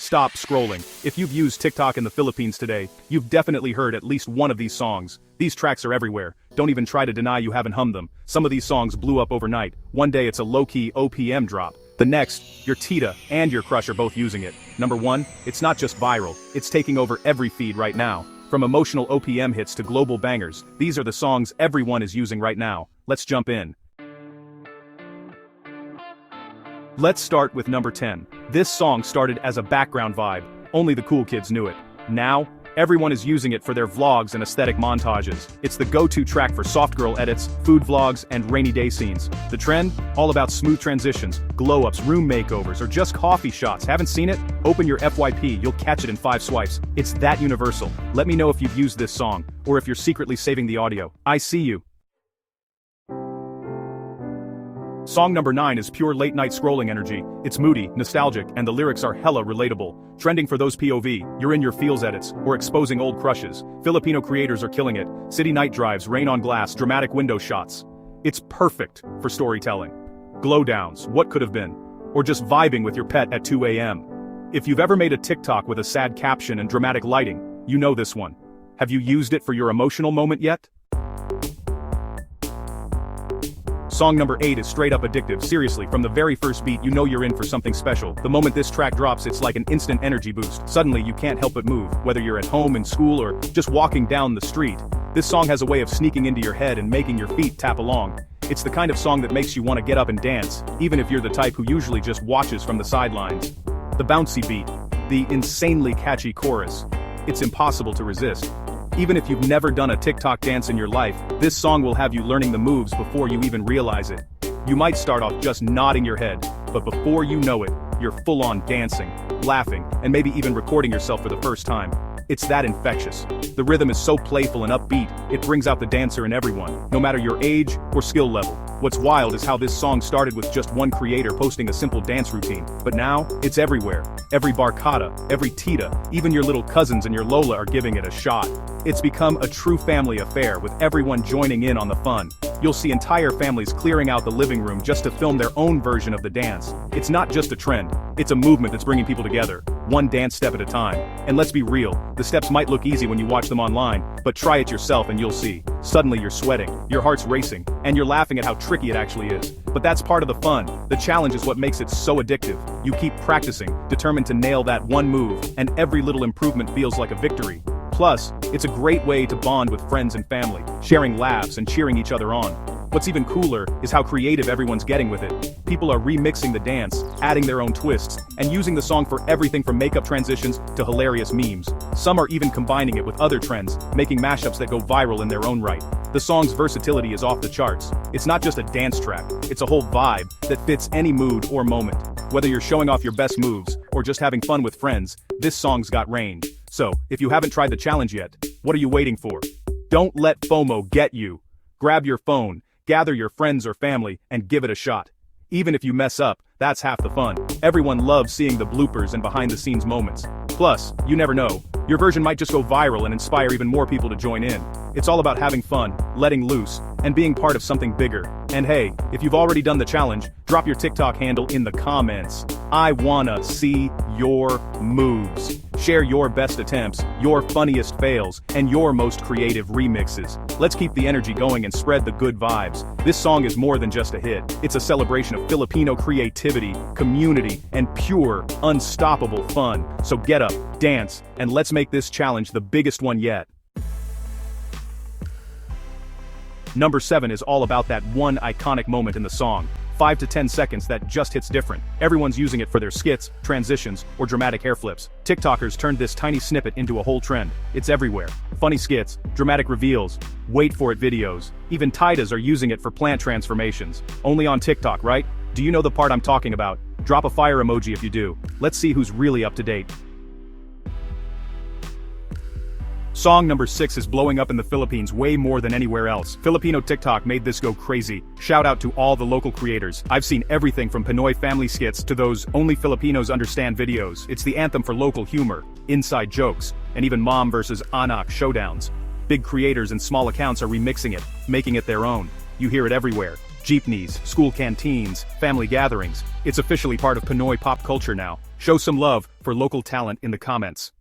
stop scrolling. If you've used TikTok in the Philippines today, you've definitely heard at least one of these songs. These tracks are everywhere. Don't even try to deny you haven't hummed them. Some of these songs blew up overnight. One day it's a low-key OPM drop. The next, your Tita and your crush are both using it. Number 1, it's not just viral, it's taking over every feed right now. From emotional OPM hits to global bangers, these are the songs everyone is using right now. Let's jump in. Let's start with number 10. This song started as a background vibe, only the cool kids knew it. Now, everyone is using it for their vlogs and aesthetic montages. It's the go-to track for soft girl edits, food vlogs, and rainy day scenes. The trend? All about smooth transitions, glow-ups, room makeovers, or just coffee shots. Haven't seen it? Open your FYP, you'll catch it in 5 swipes. It's that universal. Let me know if you've used this song, or if you're secretly saving the audio. I see you. Song number 9 is pure late-night scrolling energy. It's moody, nostalgic, and the lyrics are hella relatable. Trending for those POV, you're in your feels edits, or exposing old crushes. Filipino creators are killing it. City night drives, rain on glass, dramatic window shots. It's perfect for storytelling. Glow downs, what could have been? Or just vibing with your pet at 2 a.m. If you've ever made a TikTok with a sad caption and dramatic lighting, you know this one. Have you used it for your emotional moment yet? Song number 8 is straight up addictive. Seriously, from the very first beat you know you're in for something special. The moment this track drops, it's like an instant energy boost. Suddenly you can't help but move, whether you're at home, in school, or just walking down the street. This song has a way of sneaking into your head and making your feet tap along. It's the kind of song that makes you want to get up and dance, even if you're the type who usually just watches from the sidelines. The bouncy beat, the insanely catchy chorus. It's impossible to resist. Even if you've never done a TikTok dance in your life, this song will have you learning the moves before you even realize it. You might start off just nodding your head, but before you know it, you're full-on dancing, laughing, and maybe even recording yourself for the first time. It's that infectious. The rhythm is so playful and upbeat, it brings out the dancer in everyone, no matter your age or skill level. What's wild is how this song started with just one creator posting a simple dance routine, but now, it's everywhere. Every barkada, every tita, even your little cousins and your Lola are giving it a shot. It's become a true family affair with everyone joining in on the fun. You'll see entire families clearing out the living room just to film their own version of the dance. It's not just a trend, it's a movement that's bringing people together, one dance step at a time. And let's be real, the steps might look easy when you watch them online, but try it yourself and you'll see. Suddenly you're sweating, your heart's racing, and you're laughing at how tricky it actually is. But that's part of the fun. The challenge is what makes it so addictive. You keep practicing, determined to nail that one move, and every little improvement feels like a victory. Plus, it's a great way to bond with friends and family, sharing laughs and cheering each other on. What's even cooler is how creative everyone's getting with it. People are remixing the dance, adding their own twists, and using the song for everything from makeup transitions to hilarious memes. Some are even combining it with other trends, making mashups that go viral in their own right. The song's versatility is off the charts. It's not just a dance track, it's a whole vibe that fits any mood or moment. Whether you're showing off your best moves, or just having fun with friends, this song's got range. So, if you haven't tried the challenge yet, what are you waiting for? Don't let FOMO get you. Grab your phone, gather your friends or family, and give it a shot. Even if you mess up, that's half the fun. Everyone loves seeing the bloopers and behind-the-scenes moments. Plus, you never know, your version might just go viral and inspire even more people to join in. It's all about having fun, letting loose, and being part of something bigger. And hey, if you've already done the challenge, drop your TikTok handle in the comments. I wanna see your moves. Share your best attempts, your funniest fails, and your most creative remixes. Let's keep the energy going and spread the good vibes. This song is more than just a hit. It's a celebration of Filipino creativity, community, and pure, unstoppable fun. So get up, dance, and let's make this challenge the biggest one yet. Number 7 is all about that one iconic moment in the song. 5 to 10 seconds that just hits different. Everyone's using it for their skits, transitions, or dramatic hair flips. TikTokers turned this tiny snippet into a whole trend. It's everywhere. Funny skits, dramatic reveals, wait for it videos. Even Titas are using it for plant transformations. Only on TikTok, right? Do you know the part I'm talking about? Drop a fire emoji if you do. Let's see who's really up to date. Song number 6 is blowing up in the Philippines way more than anywhere else. Filipino TikTok made this go crazy. Shout out to all the local creators. I've seen everything from Pinoy family skits to those only Filipinos understand videos. It's the anthem for local humor, inside jokes, and even mom versus anak showdowns. Big creators and small accounts are remixing it, making it their own. You hear it everywhere. Jeepneys, school canteens, family gatherings. It's officially part of Pinoy pop culture now. Show some love for for local talent in the comments.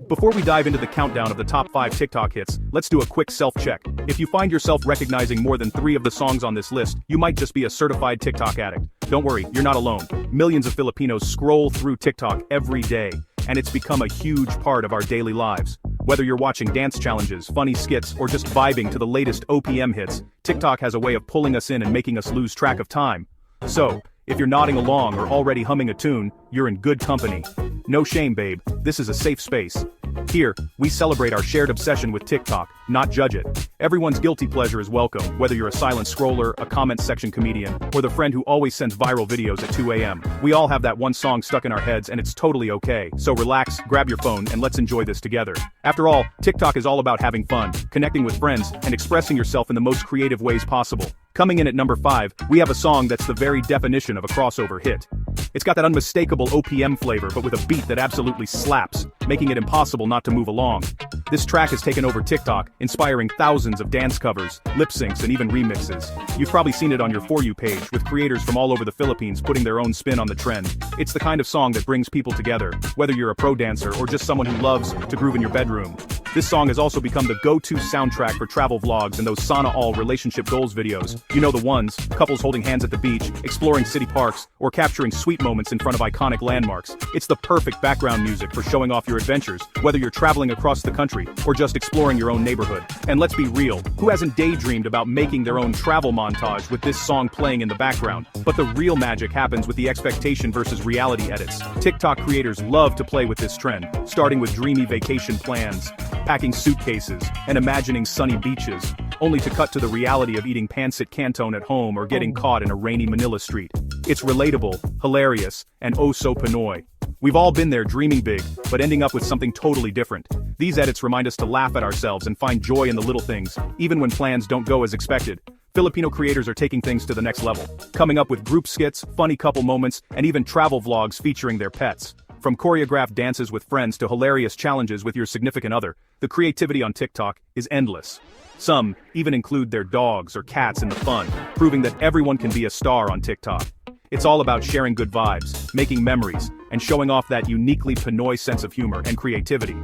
Before we dive into the countdown of the top 5 TikTok hits, let's do a quick self-check. If you find yourself recognizing more than 3 of the songs on this list, you might just be a certified TikTok addict. Don't worry, you're not alone. Millions of Filipinos scroll through TikTok every day, and it's become a huge part of our daily lives. Whether you're watching dance challenges, funny skits, or just vibing to the latest OPM hits, TikTok has a way of pulling us in and making us lose track of time. So, if you're nodding along or already humming a tune, you're in good company. No shame, babe, this is a safe space. Here, we celebrate our shared obsession with TikTok, not judge it. Everyone's guilty pleasure is welcome, whether you're a silent scroller, a comment section comedian, or the friend who always sends viral videos at 2 a.m. We all have that one song stuck in our heads and it's totally okay. So relax, grab your phone, and let's enjoy this together. After all, TikTok is all about having fun, connecting with friends, and expressing yourself in the most creative ways possible. Coming in at number 5, we have a song that's the very definition of a crossover hit. It's got that unmistakable OPM flavor but with a beat that absolutely slaps, making it impossible not to move along. This track has taken over TikTok, inspiring thousands of dance covers, lip syncs, and even remixes. You've probably seen it on your For You page, with creators from all over the Philippines putting their own spin on the trend. It's the kind of song that brings people together, whether you're a pro dancer or just someone who loves to groove in your bedroom. This song has also become the go-to soundtrack for travel vlogs and those sauna all relationship goals videos. You know the ones, couples holding hands at the beach, exploring city parks, or capturing sweet moments in front of iconic landmarks. It's the perfect background music for showing off your adventures, whether you're traveling across the country or just exploring your own neighborhood. And let's be real, who hasn't daydreamed about making their own travel montage with this song playing in the background? But the real magic happens with the expectation versus reality edits. TikTok creators love to play with this trend, starting with dreamy vacation plans, packing suitcases, and imagining sunny beaches, only to cut to the reality of eating pancit canton at home or getting caught in a rainy Manila street. It's relatable, hilarious, and oh so Pinoy. We've all been there dreaming big, but ending up with something totally different. These edits remind us to laugh at ourselves and find joy in the little things, even when plans don't go as expected. Filipino creators are taking things to the next level, coming up with group skits, funny couple moments, and even travel vlogs featuring their pets. From choreographed dances with friends to hilarious challenges with your significant other, the creativity on TikTok is endless. Some even include their dogs or cats in the fun, proving that everyone can be a star on TikTok. It's all about sharing good vibes, making memories, and showing off that uniquely Pinoy sense of humor and creativity.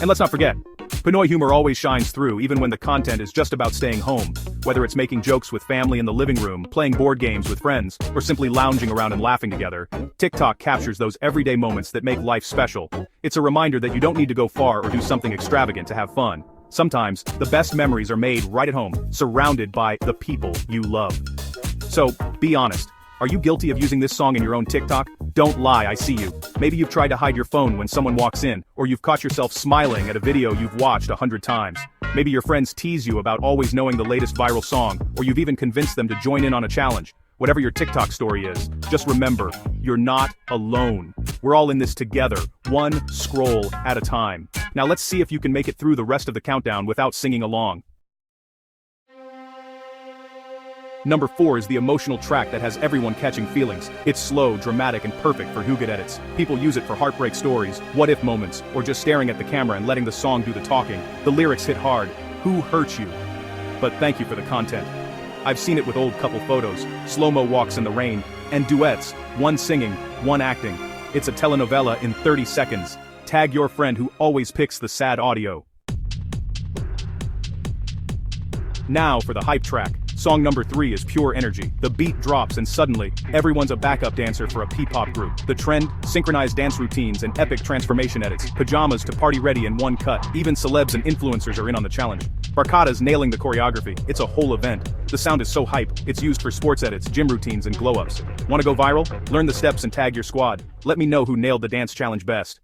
And let's not forget, Pinoy humor always shines through even when the content is just about staying home. Whether it's making jokes with family in the living room, playing board games with friends, or simply lounging around and laughing together, TikTok captures those everyday moments that make life special. It's a reminder that you don't need to go far or do something extravagant to have fun. Sometimes, the best memories are made right at home, surrounded by the people you love. So, be honest. Are you guilty of using this song in your own TikTok? Don't lie, I see you. Maybe you've tried to hide your phone when someone walks in, or you've caught yourself smiling at a video you've watched 100 times. Maybe your friends tease you about always knowing the latest viral song, or you've even convinced them to join in on a challenge. Whatever your TikTok story is, just remember, you're not alone. We're all in this together, one scroll at a time. Now let's see if you can make it through the rest of the countdown without singing along. Number 4 is the emotional track that has everyone catching feelings. It's slow, dramatic, and perfect for Hugot edits. People use it for heartbreak stories, what-if moments, or just staring at the camera and letting the song do the talking. The lyrics hit hard. Who hurt you? But thank you for the content. I've seen it with old couple photos, slow-mo walks in the rain, and duets, one singing, one acting. It's a telenovela in 30 seconds. Tag your friend who always picks the sad audio. Now for the hype track. Song number 3 is pure energy. The beat drops and suddenly, everyone's a backup dancer for a P-pop group. The trend, synchronized dance routines and epic transformation edits. Pajamas to party ready in one cut. Even celebs and influencers are in on the challenge. Barkada's nailing the choreography. It's a whole event. The sound is so hype, it's used for sports edits, gym routines, and glow-ups. Want to go viral? Learn the steps and tag your squad. Let me know who nailed the dance challenge best.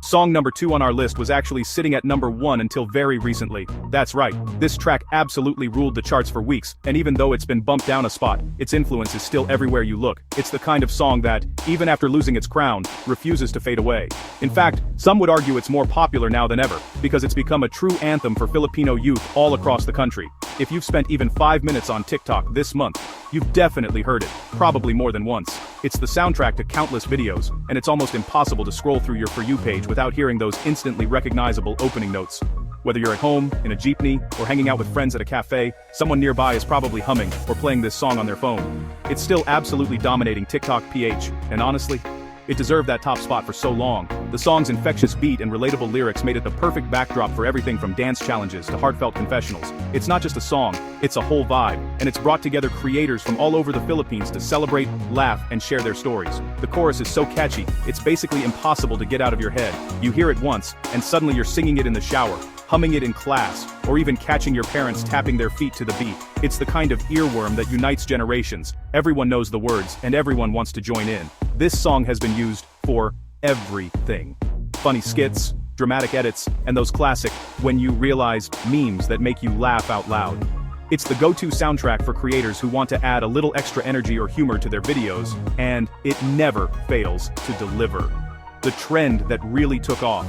Song number 2 on our list was actually sitting at number 1 until very recently. That's right, this track absolutely ruled the charts for weeks, and even though it's been bumped down a spot, its influence is still everywhere you look. It's the kind of song that, even after losing its crown, refuses to fade away. In fact, some would argue it's more popular now than ever, because it's become a true anthem for Filipino youth all across the country. If you've spent even 5 minutes on TikTok this month, you've definitely heard it, probably more than once. It's the soundtrack to countless videos, and it's almost impossible to scroll through your For You page without hearing those instantly recognizable opening notes. Whether you're at home, in a jeepney, or hanging out with friends at a cafe, someone nearby is probably humming or playing this song on their phone. It's still absolutely dominating TikTok PH, and honestly, it deserved that top spot for so long. The song's infectious beat and relatable lyrics made it the perfect backdrop for everything from dance challenges to heartfelt confessionals. It's not just a song, it's a whole vibe, and it's brought together creators from all over the Philippines to celebrate, laugh, and share their stories. The chorus is so catchy, it's basically impossible to get out of your head. You hear it once, and suddenly you're singing it in the shower, humming it in class, or even catching your parents tapping their feet to the beat. It's the kind of earworm that unites generations. Everyone knows the words, and everyone wants to join in. This song has been used for everything. Funny skits, dramatic edits, and those classic "when you realize" memes that make you laugh out loud. It's the go-to soundtrack for creators who want to add a little extra energy or humor to their videos, and it never fails to deliver. The trend that really took off.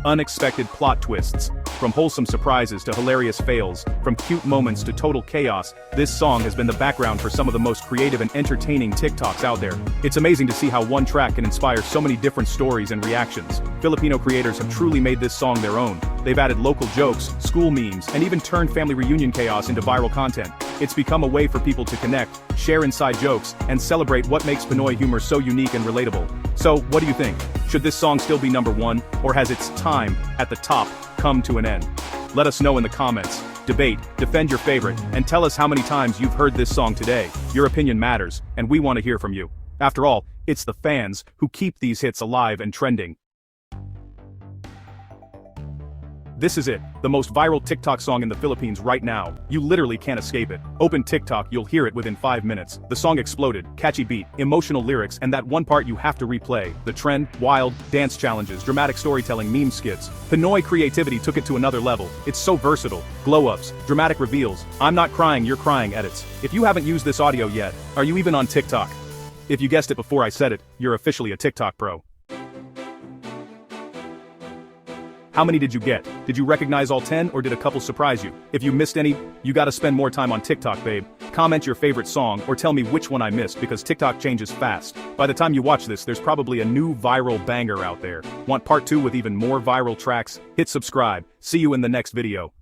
Unexpected plot twists. From wholesome surprises to hilarious fails, from cute moments to total chaos, this song has been the background for some of the most creative and entertaining TikToks out there. It's amazing to see how one track can inspire so many different stories and reactions. Filipino creators have truly made this song their own. They've added local jokes, school memes, and even turned family reunion chaos into viral content. It's become a way for people to connect, share inside jokes, and celebrate what makes Pinoy humor so unique and relatable. So, what do you think? Should this song still be #1, or has its time at the top come to an end? Let us know in the comments. Debate, defend your favorite, and tell us how many times you've heard this song today. Your opinion matters, and we want to hear from you. After all, it's the fans who keep these hits alive and trending. This is it, the most viral TikTok song in the Philippines right now. You literally can't escape it. Open TikTok, you'll hear it within 5 minutes. The song exploded, catchy beat, emotional lyrics, and that one part you have to replay. The trend, wild, dance challenges, dramatic storytelling, meme skits. Pinoy creativity took it to another level. It's so versatile. Glow-ups, dramatic reveals, I'm not crying, you're crying edits. If you haven't used this audio yet, are you even on TikTok? If you guessed it before I said it, you're officially a TikTok pro. How many did you get? Did you recognize all 10, or did a couple surprise you? If you missed any, you gotta spend more time on TikTok, babe. Comment your favorite song, or tell me which one I missed, because TikTok changes fast. By the time you watch this, there's probably a new viral banger out there. Want part 2 with even more viral tracks? Hit subscribe. See you in the next video.